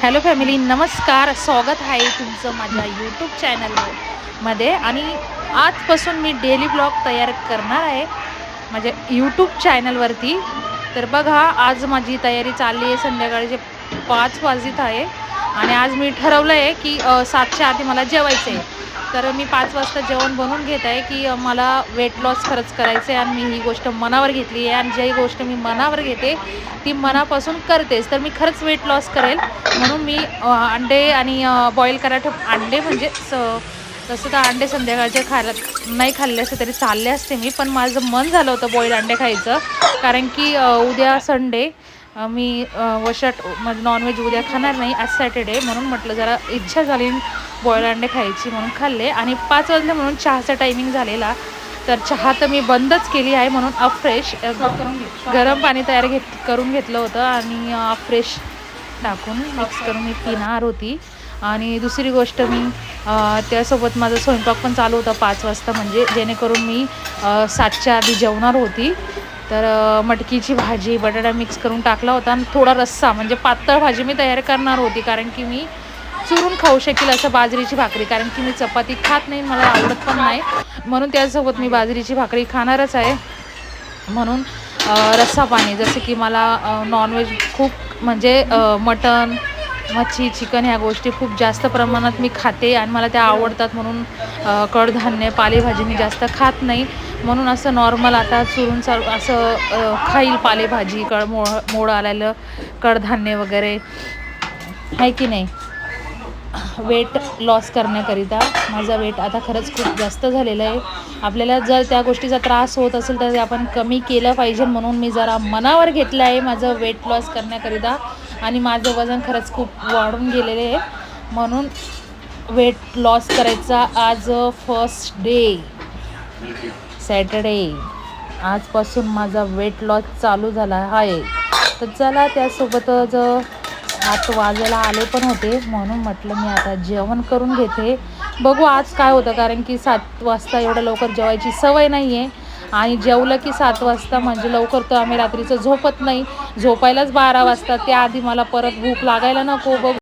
Hello family, नमस्कार. स्वागत आहे तुमचं माझ्या यूट्यूब चॅनलमध्ये. आणि आजपासून मी डेली ब्लॉग तयार करणार आहे माझ्या यूट्यूब चॅनलवरती. तर बघा, आज माझी तयारी चालली आहे. संध्याकाळचे 5 वाजत आहे आणि आज मी ठरवलं आहे की 7च्या आधी मला जेवायचं आहे. तर मी 5 वाजता जेवण बनवून घेत आहे की मला वेट लॉस खरंच करायचं आहे आणि मी ही गोष्ट मनावर घेतली आहे. आणि जी गोष्ट मी मनावर घेते ती मनापासून करतेच. तर मी खरंच वेट लॉस करेल म्हणून मी अंडे आणि बॉईल करायला अंडे म्हणजे तसं तर अंडे संध्याकाळचे नाही खाल्ले असते तरी चालले असते मी, पण माझं मन झालं होतं बॉईल अंडे खायचं. कारण की उद्या संडे, मी म्हणजे नॉनव्हेज उद्या खाणार नाही, आज सॅटर्डे, म्हणून म्हटलं जरा इच्छा झाली बॉईल अंडे खायची म्हणून खाल्ले. आणि 5 वाजले म्हणून चहाचा टायमिंग झालेला, तर चहा तर मी बंदच केली आहे. म्हणून अफ्रेश गरम पाणी करून घेतलं होतं आणि अफ्रेश टाकून मिक्स करून मी पिणार होती. आणि दुसरी गोष्ट, मी त्यासोबत माझा स्वयंपाक पण चालू होता 5 वाजता, म्हणजे जेणेकरून मी 7च्या आधी जेवणार होती. तर मटकीची भाजी, बटाटा मिक्स करून टाकला होता आणि थोडा रस्सा, म्हणजे पातळ भाजी मी तयार करणार होती. कारण की मी चुरून खाऊ शकेल असं बाजरीची भाकरी, कारण की मी चपाती खात नाही, मला आवडत पण नाही, म्हणून त्यासोबत मी बाजरीची भाकरी खाणारच आहे. म्हणून रस्सा पाणी, जसं की मला नॉनव्हेज खूप, म्हणजे मटण, मच्छी, चिकन ह्या गोष्टी खूप जास्त प्रमाणात मी खाते आणि मला त्या आवडतात. म्हणून कडधान्य, पालेभाजी मी जास्त खात नाही, म्हणून असं नॉर्मल आता चुरून असं खाईल पालेभाजी, मोड आलेलं कडधान्य वगैरे, आहे की नाही. वेट लॉस करण्याकरिता माझा वेट आता खरंच खूप जास्त झालेलं आहे. आपल्याला जर त्या गोष्टीचा त्रास होत असेल तर ते आपण कमी केलं पाहिजे, म्हणून मी जरा मनावर घेतलं आहे माझं वेट लॉस करण्याकरिता. आणि माझं वजन खरंच खूप वाढून गेलेलं आहे, म्हणून वेट लॉस करायचा आज फर्स्ट डे, सॅटर्डे. आजपासून माझा वेट लॉस चालू झाला आहे. तर चला, त्यासोबतच 7 वाजायला आले पण होते, म्हणून म्हटलं मी आता जेवण करून घेते. बघू आज काय होतं, कारण की 7 वाजता एवढं लवकर जेवायची सवय नाही आहे. आणि जेवलं की 7 वाजता म्हणजे लवकर तर आम्ही रात्रीचं झोपत नाही, झोपायलाच 12 वाजता. त्याआधी मला परत भूक लागायला नको. बघू